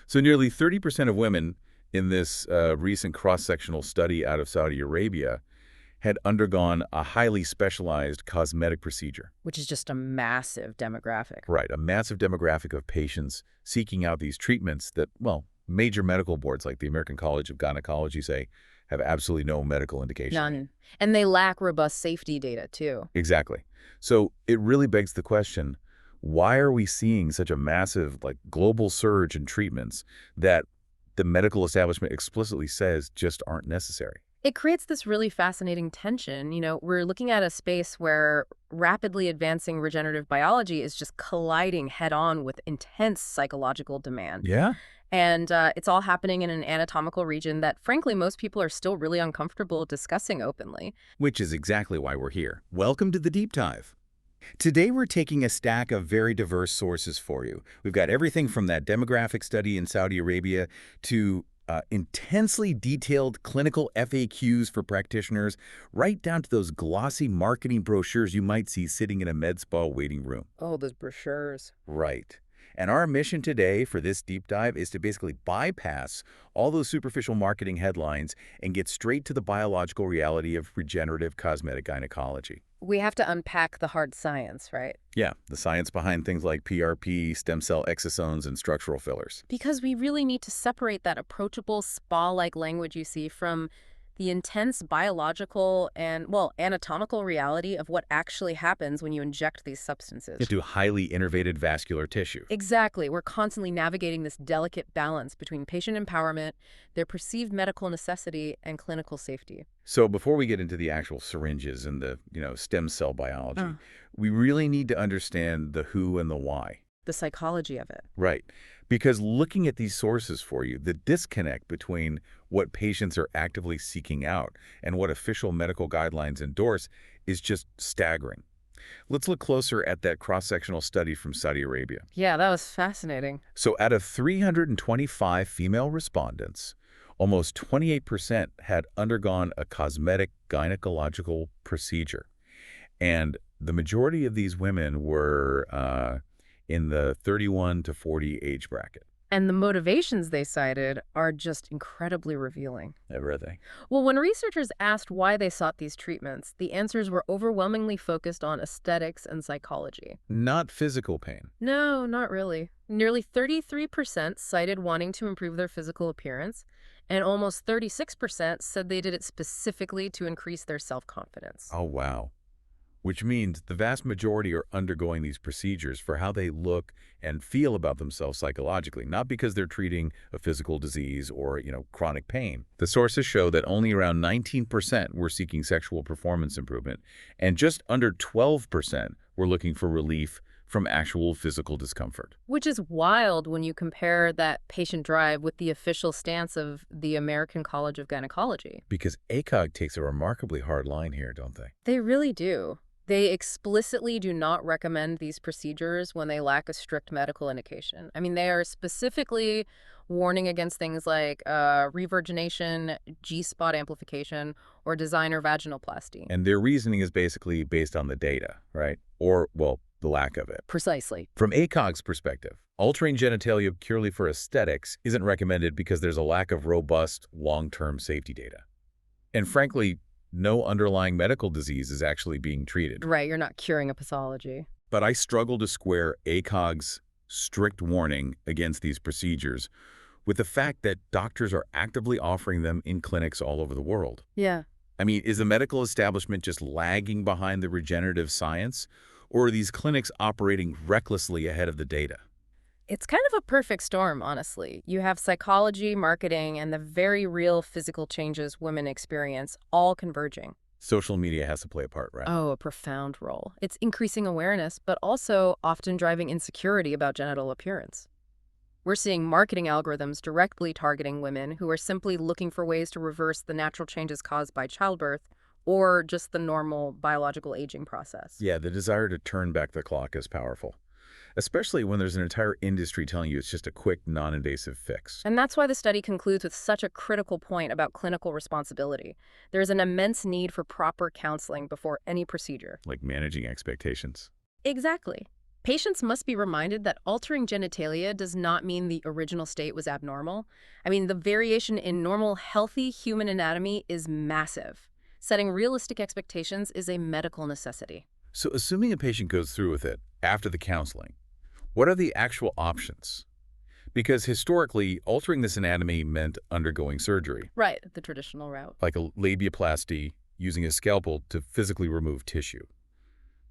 So nearly 30% of women in this recent cross-sectional study out of Saudi Arabia had undergone a highly specialized cosmetic procedure. Which is just a massive demographic. Right, a massive demographic of patients seeking out these treatments that, well, major medical boards like the American College of Gynecology say have absolutely no medical indication. None. And they lack robust safety data, too. Exactly. So it really begs the question, why are we seeing such a massive, global surge in treatments that the medical establishment explicitly says just aren't necessary? It creates this really fascinating tension. We're looking at a space where rapidly advancing regenerative biology is just colliding head-on with intense psychological demand. Yeah? And it's all happening in an anatomical region that, frankly, most people are still really uncomfortable discussing openly. Which is exactly why we're here. Welcome to the Deep Dive. Today we're taking a stack of very diverse sources for you. We've got everything from that demographic study in Saudi Arabia to intensely detailed clinical FAQs for practitioners, right down to those glossy marketing brochures you might see sitting in a med spa waiting room. Oh, those brochures. Right. And our mission today for this deep dive is to basically bypass all those superficial marketing headlines and get straight to the biological reality of regenerative cosmetic gynecology. We have to unpack the hard science, right? Yeah, the science behind things like PRP, stem cell exosomes, and structural fillers. Because we really need to separate that approachable spa-like language you see from the intense biological and, well, anatomical reality of what actually happens when you inject these substances. Into highly innervated vascular tissue. Exactly. We're constantly navigating this delicate balance between patient empowerment, their perceived medical necessity, and clinical safety. So before we get into the actual syringes and the, stem cell biology, we really need to understand the who and the why. The psychology of it. Right. Because looking at these sources for you, the disconnect between what patients are actively seeking out and what official medical guidelines endorse is just staggering. Let's look closer at that cross-sectional study from Saudi Arabia. Yeah, that was fascinating. So out of 325 female respondents, almost 28% had undergone a cosmetic gynecological procedure. And the majority of these women were in the 31 to 40 age bracket. And the motivations they cited are just incredibly revealing. Everything. Well, when researchers asked why they sought these treatments, the answers were overwhelmingly focused on aesthetics and psychology. Not physical pain. No, not really. Nearly 33% cited wanting to improve their physical appearance, and almost 36% said they did it specifically to increase their self-confidence. Oh, wow. Which means the vast majority are undergoing these procedures for how they look and feel about themselves psychologically, not because they're treating a physical disease or, chronic pain. The sources show that only around 19% were seeking sexual performance improvement, and just under 12% were looking for relief from actual physical discomfort. Which is wild when you compare that patient drive with the official stance of the American College of Gynecology. Because ACOG takes a remarkably hard line here, don't they? They really do. They explicitly do not recommend these procedures when they lack a strict medical indication. I mean, they are specifically warning against things like revirgination, G-spot amplification, or designer vaginoplasty. And their reasoning is basically based on the data, right? Or, well, the lack of it. Precisely. From ACOG's perspective, altering genitalia purely for aesthetics isn't recommended because there's a lack of robust, long-term safety data. And frankly, no underlying medical disease is actually being treated. Right, you're not curing a pathology. But I struggle to square ACOG's strict warning against these procedures with the fact that doctors are actively offering them in clinics all over the world. Yeah. I mean, is the medical establishment just lagging behind the regenerative science, or are these clinics operating recklessly ahead of the data? It's kind of a perfect storm, honestly. You have psychology, marketing, and the very real physical changes women experience all converging. Social media has to play a part, right? Oh, a profound role. It's increasing awareness, but also often driving insecurity about genital appearance. We're seeing marketing algorithms directly targeting women who are simply looking for ways to reverse the natural changes caused by childbirth or just the normal biological aging process. Yeah, the desire to turn back the clock is powerful, especially when there's an entire industry telling you it's just a quick, non-invasive fix. And that's why the study concludes with such a critical point about clinical responsibility. There's an immense need for proper counseling before any procedure. Like managing expectations. Exactly. Patients must be reminded that altering genitalia does not mean the original state was abnormal. I mean, the variation in normal, healthy human anatomy is massive. Setting realistic expectations is a medical necessity. So assuming a patient goes through with it after the counseling, what are the actual options? Because historically, altering this anatomy meant undergoing surgery, Right, the traditional route. like a labiaplasty, using a scalpel to physically remove tissue.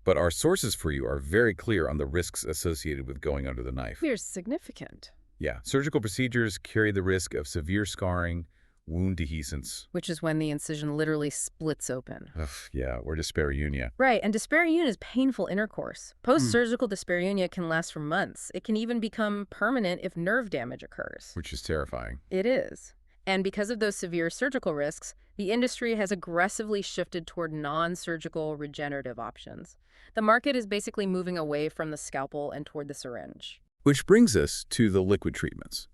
But our sources for you are very clear on the risks associated with going under the knife. Fear significant, Yeah, surgical procedures carry the risk of severe scarring, wound dehiscence, which is when the incision literally splits open. ugh, yeah, or dyspareunia, Right, and dyspareunia is painful intercourse. Post-surgical dyspareunia can last for months. It can even become permanent if nerve damage occurs. which is terrifying. It is. And because of those severe surgical risks, the industry has aggressively shifted toward non-surgical regenerative options. The market is basically moving away from the scalpel and toward the syringe. Which brings us to the liquid treatments.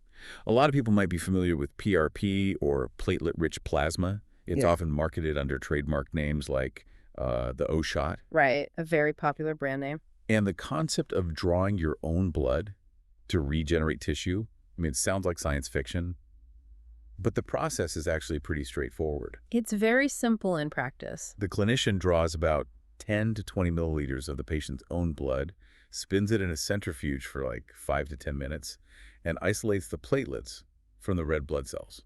A lot of people might be familiar with PRP or platelet-rich plasma. It's Yeah. often marketed under trademark names like the O-Shot. Right, a very popular brand name. And the concept of drawing your own blood to regenerate tissue, I mean, it sounds like science fiction, but the process is actually pretty straightforward. It's very simple in practice. The clinician draws about 10 to 20 milliliters of the patient's own blood, spins it in a centrifuge for like 5 to 10 minutes, and isolates the platelets from the red blood cells.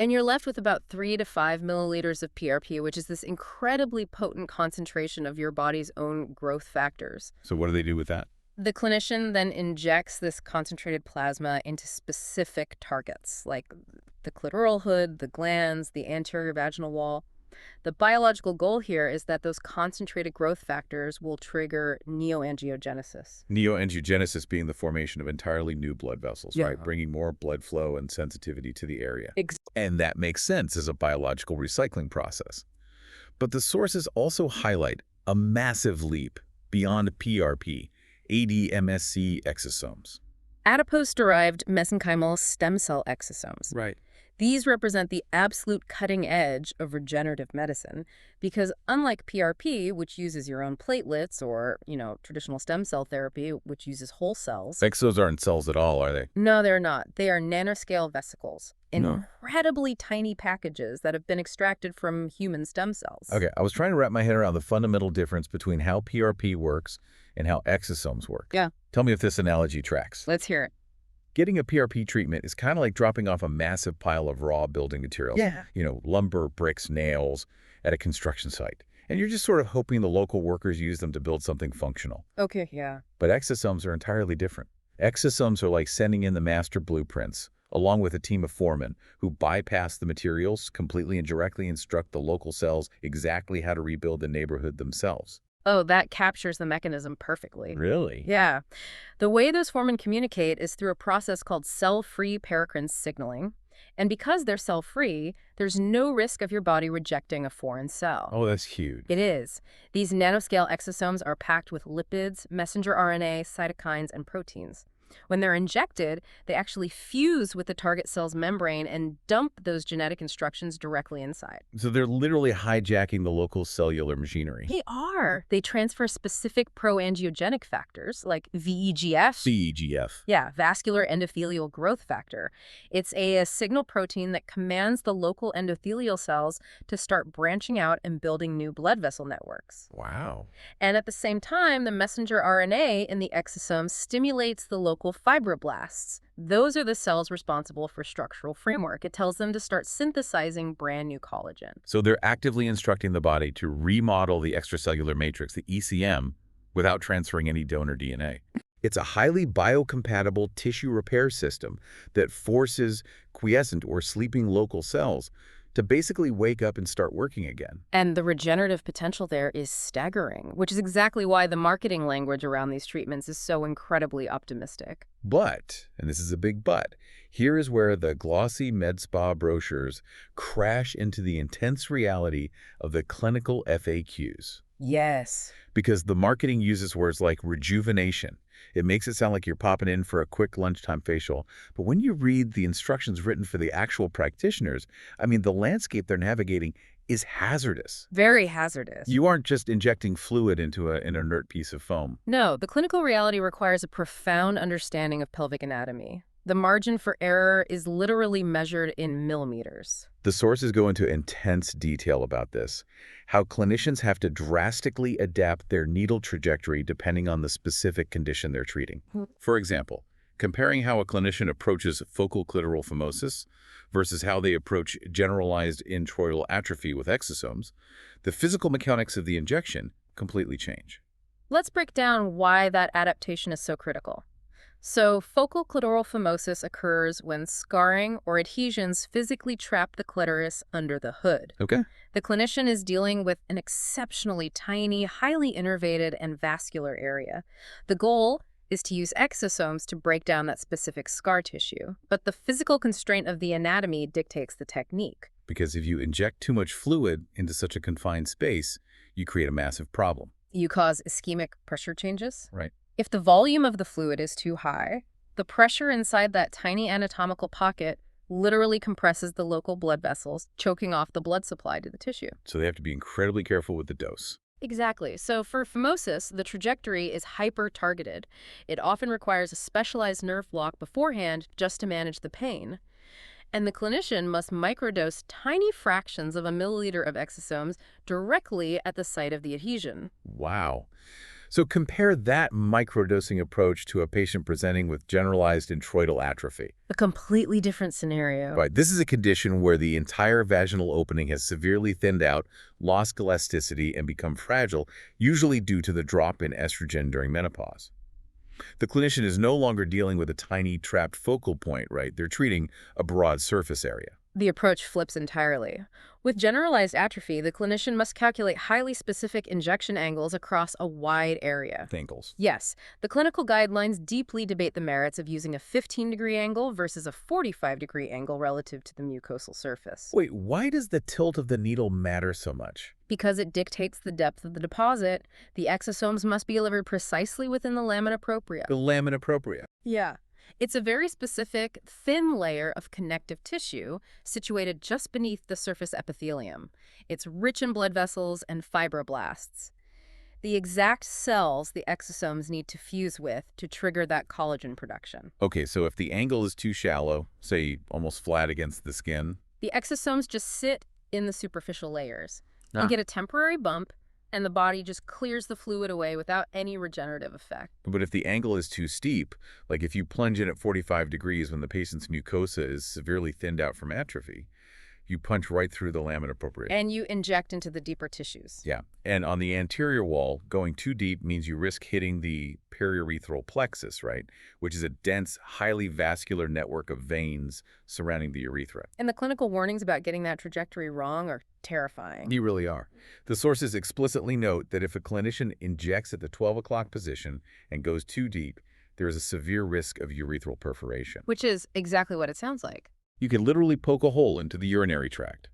And you're left with about 3 to 5 milliliters of PRP, which is this incredibly potent concentration of your body's own growth factors. So what do they do with that? The clinician then injects this concentrated plasma into specific targets, like the clitoral hood, the glands, the anterior vaginal wall. The biological goal here is that those concentrated growth factors will trigger neoangiogenesis. Neoangiogenesis being the formation of entirely new blood vessels, Yeah. right? Bringing more blood flow and sensitivity to the area. Ex- And that makes sense as a biological recycling process. But the sources also highlight a massive leap beyond PRP, ADMSC exosomes. Adipose-derived mesenchymal stem cell exosomes. Right. These represent the absolute cutting edge of regenerative medicine because unlike PRP, which uses your own platelets, or, traditional stem cell therapy, which uses whole cells. Exos aren't cells at all, are they? No, they're not. They are nanoscale vesicles, No. incredibly tiny packages that have been extracted from human stem cells. Okay, I was trying to wrap my head around the fundamental difference between how PRP works and how exosomes work. Yeah. Tell me if this analogy tracks. Let's hear it. Getting a PRP treatment is kind of like dropping off a massive pile of raw building materials. Yeah. Lumber, bricks, nails at a construction site. And you're just sort of hoping the local workers use them to build something functional. Okay, yeah. But exosomes are entirely different. Exosomes are like sending in the master blueprints, along with a team of foremen who bypass the materials completely and directly instruct the local cells exactly how to rebuild the neighborhood themselves. Oh, that captures the mechanism perfectly. Really? Yeah. The way those foremen communicate is through a process called cell-free paracrine signaling. And because they're cell-free, there's no risk of your body rejecting a foreign cell. Oh, that's huge. It is. These nanoscale exosomes are packed with lipids, messenger RNA, cytokines, and proteins. When they're injected, they actually fuse with the target cell's membrane and dump those genetic instructions directly inside. So they're literally hijacking the local cellular machinery. They are. They transfer specific proangiogenic factors like VEGF. CEGF. Yeah, vascular endothelial growth factor. It's a signal protein that commands the local endothelial cells to start branching out and building new blood vessel networks. Wow. And at the same time, the messenger RNA in the exosome stimulates the local fibroblasts. Those are the cells responsible for structural framework. It tells them to start synthesizing brand new collagen. So they're actively instructing the body to remodel the extracellular matrix, the ECM, without transferring any donor DNA. It's a highly biocompatible tissue repair system that forces quiescent or sleeping local cells to basically wake up and start working again. And the regenerative potential there is staggering, which is exactly why the marketing language around these treatments is so incredibly optimistic. But, and this is a big but, here is where the glossy med spa brochures crash into the intense reality of the clinical FAQs. Yes. Because the marketing uses words like rejuvenation. It makes it sound like you're popping in for a quick lunchtime facial. But when you read the instructions written for the actual practitioners, I mean, the landscape they're navigating is hazardous. Very hazardous. You aren't just injecting fluid into an inert piece of foam. No, the clinical reality requires a profound understanding of pelvic anatomy. The margin for error is literally measured in millimeters. The sources go into intense detail about this, how clinicians have to drastically adapt their needle trajectory depending on the specific condition they're treating. For example, comparing how a clinician approaches focal clitoral phimosis versus how they approach generalized introital atrophy with exosomes, the physical mechanics of the injection completely change. Let's break down why that adaptation is so critical. So, focal clitoral phimosis occurs when scarring or adhesions physically trap the clitoris under the hood. Okay. The clinician is dealing with an exceptionally tiny, highly innervated, and vascular area. The goal is to use exosomes to break down that specific scar tissue, but the physical constraint of the anatomy dictates the technique. Because if you inject too much fluid into such a confined space, you create a massive problem. You cause ischemic pressure changes. Right. If the volume of the fluid is too high, the pressure inside that tiny anatomical pocket literally compresses the local blood vessels, choking off the blood supply to the tissue. So they have to be incredibly careful with the dose. Exactly. So for phimosis, the trajectory is hyper-targeted. It often requires a specialized nerve block beforehand just to manage the pain. And the clinician must microdose tiny fractions of a milliliter of exosomes directly at the site of the adhesion. Wow. So compare that microdosing approach to a patient presenting with generalized introital atrophy. A completely different scenario. Right. This is a condition where the entire vaginal opening has severely thinned out, lost elasticity, and become fragile, usually due to the drop in estrogen during menopause. The clinician is no longer dealing with a tiny trapped focal point, right? They're treating a broad surface area. The approach flips entirely. With generalized atrophy, the clinician must calculate highly specific injection angles across a wide area. Angles. Yes, the clinical guidelines deeply debate the merits of using a 15-degree angle versus a 45-degree angle relative to the mucosal surface. Wait, why does the tilt of the needle matter so much? Because it dictates the depth of the deposit, the exosomes must be delivered precisely within the lamina propria. The lamina propria. Yeah. It's a very specific, thin layer of connective tissue situated just beneath the surface epithelium. It's rich in blood vessels and fibroblasts, the exact cells the exosomes need to fuse with to trigger that collagen production. Okay, so if the angle is too shallow, say almost flat against the skin, The exosomes just sit in the superficial layers. You get a temporary bump, and the body just clears the fluid away without any regenerative effect. but if the angle is too steep, like if you plunge in at 45 degrees when the patient's mucosa is severely thinned out from atrophy, you punch right through the lamina propria. And you inject into the deeper tissues. Yeah, and on the anterior wall, going too deep means you risk hitting the periurethral plexus, right? Which is a dense, highly vascular network of veins surrounding the urethra. And the clinical warnings about getting that trajectory wrong are terrifying. You really are. The sources explicitly note that if a clinician injects at the 12 o'clock position and goes too deep, there is a severe risk of urethral perforation. Which is exactly what it sounds like. You can literally poke a hole into the urinary tract.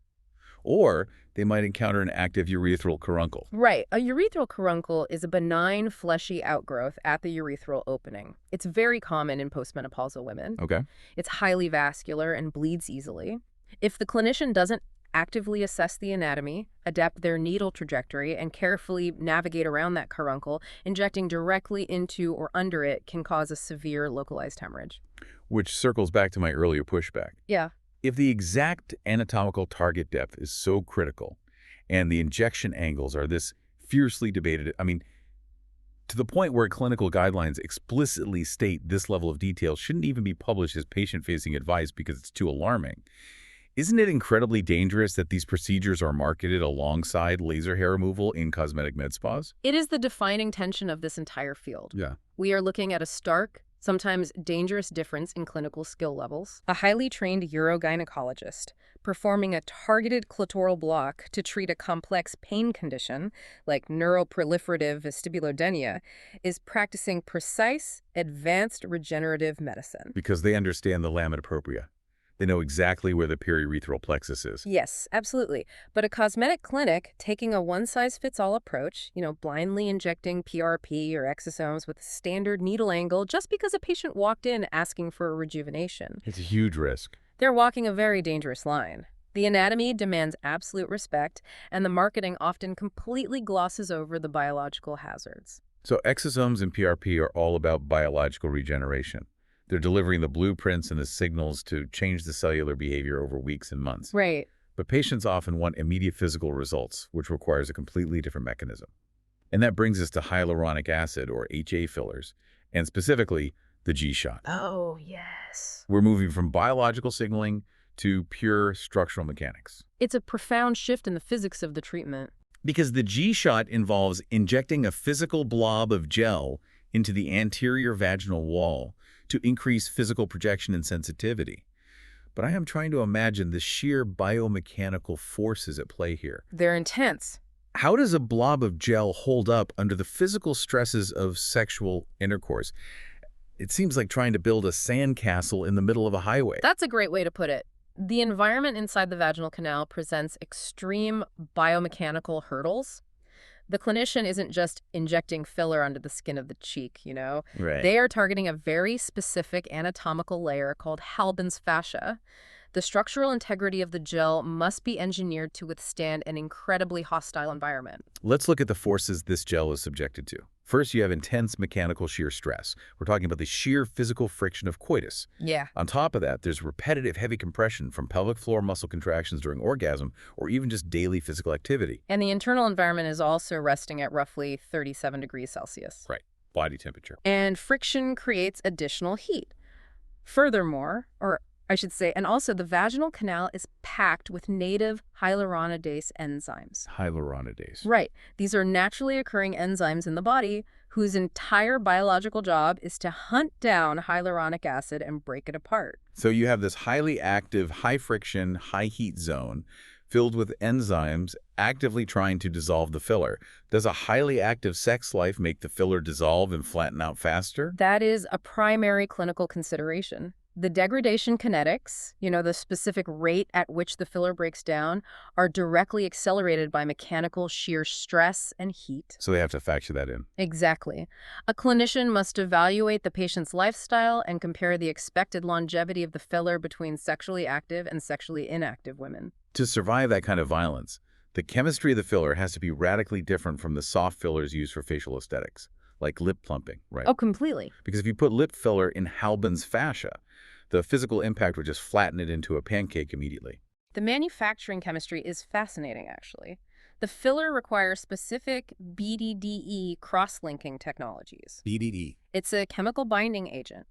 Or they might encounter an active urethral caruncle. Right. A urethral caruncle is a benign, fleshy outgrowth at the urethral opening. It's very common in postmenopausal women. Okay. It's highly vascular and bleeds easily. If the clinician doesn't actively assess the anatomy, adapt their needle trajectory, and carefully navigate around that caruncle, injecting directly into or under it can cause a severe localized hemorrhage. Which circles back to my earlier pushback. Yeah. If the exact anatomical target depth is so critical and the injection angles are this fiercely debated, to the point where clinical guidelines explicitly state this level of detail shouldn't even be published as patient-facing advice because it's too alarming. Isn't it incredibly dangerous that these procedures are marketed alongside laser hair removal in cosmetic med spas? It is the defining tension of this entire field. Yeah. We are looking at a stark, sometimes dangerous difference in clinical skill levels. A highly trained urogynecologist performing a targeted clitoral block to treat a complex pain condition like neuroproliferative vestibulodynia is practicing precise, advanced regenerative medicine. Because they understand the lamina propria. They know exactly where the periurethral plexus is. Yes, absolutely. But a cosmetic clinic taking a one-size-fits-all approach, blindly injecting PRP or exosomes with a standard needle angle just because a patient walked in asking for a rejuvenation. It's a huge risk. They're walking a very dangerous line. The anatomy demands absolute respect, and the marketing often completely glosses over the biological hazards. So exosomes and PRP are all about biological regeneration. They're delivering the blueprints and the signals to change the cellular behavior over weeks and months. Right. But patients often want immediate physical results, which requires a completely different mechanism. And that brings us to hyaluronic acid, or HA fillers, and specifically the G-shot. Oh, yes. We're moving from biological signaling to pure structural mechanics. It's a profound shift in the physics of the treatment. Because the G-shot involves injecting a physical blob of gel into the anterior vaginal wall to increase physical projection and sensitivity. But I am trying to imagine the sheer biomechanical forces at play here. They're intense. How does a blob of gel hold up under the physical stresses of sexual intercourse? It seems like trying to build a sandcastle in the middle of a highway. That's a great way to put it. The environment inside the vaginal canal presents extreme biomechanical hurdles. The clinician isn't just injecting filler under the skin of the cheek, Right. They are targeting a very specific anatomical layer called Halban's fascia. The structural integrity of the gel must be engineered to withstand an incredibly hostile environment. Let's look at the forces this gel is subjected to. First, you have intense mechanical shear stress. We're talking about the sheer physical friction of coitus. Yeah. On top of that, there's repetitive heavy compression from pelvic floor muscle contractions during orgasm or even just daily physical activity. And the internal environment is also resting at roughly 37 degrees Celsius. Right. Body temperature. And friction creates additional heat. Furthermore, or I should say, and also the vaginal canal is packed with native hyaluronidase enzymes. Hyaluronidase. Right. These are naturally occurring enzymes in the body whose entire biological job is to hunt down hyaluronic acid and break it apart. So you have this highly active, high-friction, high-heat zone filled with enzymes actively trying to dissolve the filler. Does a highly active sex life make the filler dissolve and flatten out faster? That is a primary clinical consideration. The degradation kinetics, the specific rate at which the filler breaks down, are directly accelerated by mechanical shear stress and heat. So they have to factor that in. Exactly. A clinician must evaluate the patient's lifestyle and compare the expected longevity of the filler between sexually active and sexually inactive women. To survive that kind of violence, the chemistry of the filler has to be radically different from the soft fillers used for facial aesthetics, like lip plumping, right? Oh, completely. Because if you put lip filler in Halban's fascia, the physical impact would just flatten it into a pancake immediately. The manufacturing chemistry is fascinating, actually. The filler requires specific BDDE cross-linking technologies. BDD. It's a chemical binding agent.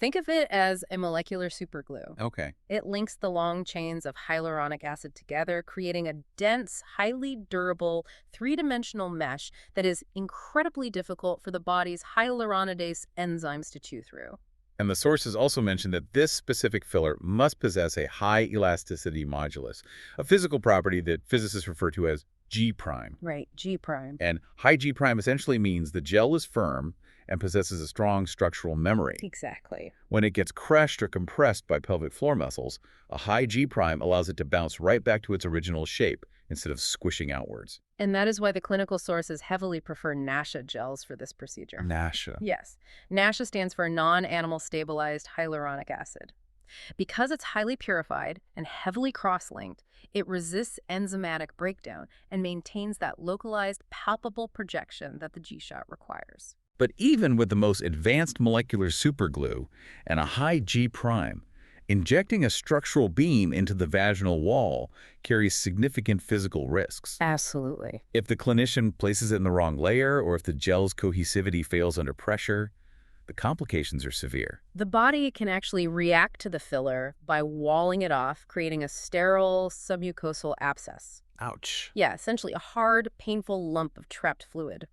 Think of it as a molecular superglue. Okay. It links the long chains of hyaluronic acid together, creating a dense, highly durable, three-dimensional mesh that is incredibly difficult for the body's hyaluronidase enzymes to chew through. And the sources also mentioned that this specific filler must possess a high elasticity modulus, a physical property that physicists refer to as G prime. Right, G prime. And high G prime essentially means the gel is firm and possesses a strong structural memory. Exactly. When it gets crushed or compressed by pelvic floor muscles, a high G prime allows it to bounce right back to its original shape instead of squishing outwards. And that is why the clinical sources heavily prefer NASHA gels for this procedure. NASHA. Yes. NASHA stands for non-animal stabilized hyaluronic acid. Because it's highly purified and heavily cross-linked, it resists enzymatic breakdown and maintains that localized, palpable projection that the G-shot requires. But even with the most advanced molecular superglue and a high G prime, injecting a structural beam into the vaginal wall carries significant physical risks. Absolutely. If the clinician places it in the wrong layer or if the gel's cohesivity fails under pressure, the complications are severe. The body can actually react to the filler by walling it off, creating a sterile submucosal abscess. Ouch. Yeah, essentially a hard, painful lump of trapped fluid.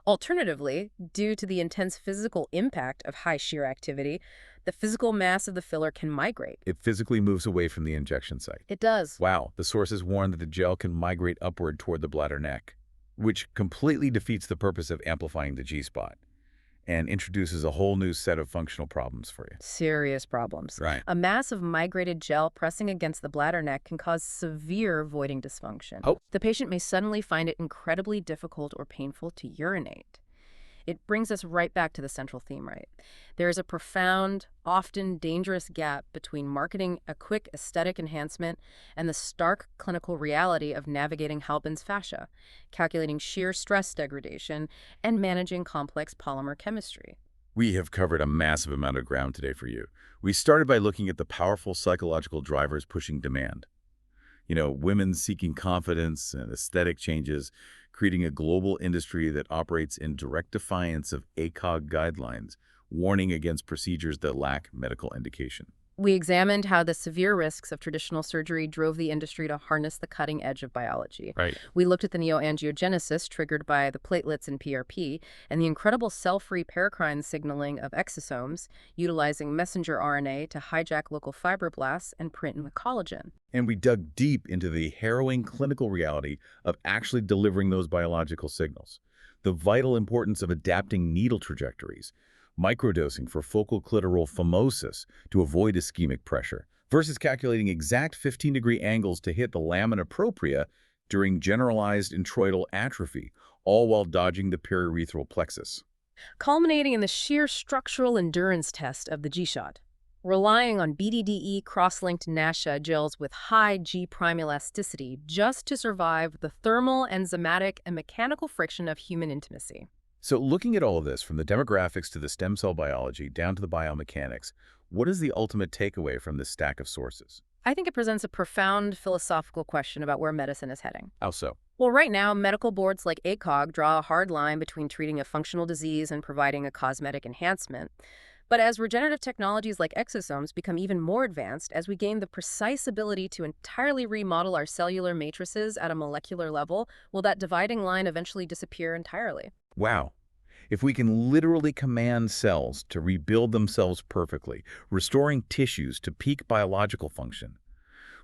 Alternatively, due to the intense physical impact of high shear activity, the physical mass of the filler can migrate. It physically moves away from the injection site. It does. Wow, the sources warn that the gel can migrate upward toward the bladder neck, which completely defeats the purpose of amplifying the G-spot and introduces a whole new set of functional problems for you. Serious problems. Right. A mass of migrated gel pressing against the bladder neck can cause severe voiding dysfunction. Oh. The patient may suddenly find it incredibly difficult or painful to urinate. It brings us right back to the central theme, right? There is a profound, often dangerous gap between marketing a quick aesthetic enhancement and the stark clinical reality of navigating Halpin's fascia, calculating shear stress degradation, and managing complex polymer chemistry. We have covered a massive amount of ground today for you. We started by looking at the powerful psychological drivers pushing demand. Women seeking confidence and aesthetic changes, creating a global industry that operates in direct defiance of ACOG guidelines, warning against procedures that lack medical indication. We examined how the severe risks of traditional surgery drove the industry to harness the cutting edge of biology. Right. We looked at the neoangiogenesis triggered by the platelets in PRP and the incredible cell-free paracrine signaling of exosomes, utilizing messenger RNA to hijack local fibroblasts and print in the collagen. And we dug deep into the harrowing clinical reality of actually delivering those biological signals, the vital importance of adapting needle trajectories, microdosing for focal clitoral phimosis to avoid ischemic pressure, versus calculating exact 15-degree angles to hit the lamina propria during generalized introital atrophy, all while dodging the periurethral plexus. Culminating in the sheer structural endurance test of the G-shot. Relying on BDDE cross-linked NASHA gels with high G' elasticity just to survive the thermal, enzymatic, and mechanical friction of human intimacy. So looking at all of this, from the demographics to the stem cell biology down to the biomechanics, what is the ultimate takeaway from this stack of sources? I think it presents a profound philosophical question about where medicine is heading. How so? Well, right now, medical boards like ACOG draw a hard line between treating a functional disease and providing a cosmetic enhancement. But as regenerative technologies like exosomes become even more advanced, as we gain the precise ability to entirely remodel our cellular matrices at a molecular level, will that dividing line eventually disappear entirely? Wow. If we can literally command cells to rebuild themselves perfectly, restoring tissues to peak biological function,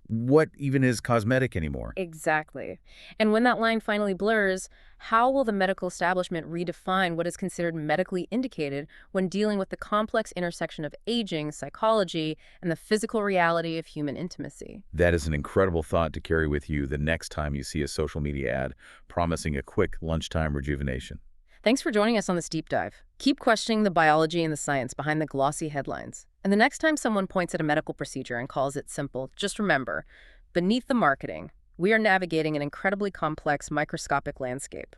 what even is cosmetic anymore? Exactly. And when that line finally blurs, how will the medical establishment redefine what is considered medically indicated when dealing with the complex intersection of aging, psychology, and the physical reality of human intimacy? That is an incredible thought to carry with you the next time you see a social media ad promising a quick lunchtime rejuvenation. Thanks for joining us on this deep dive. Keep questioning the biology and the science behind the glossy headlines. And the next time someone points at a medical procedure and calls it simple, just remember, beneath the marketing, we are navigating an incredibly complex microscopic landscape.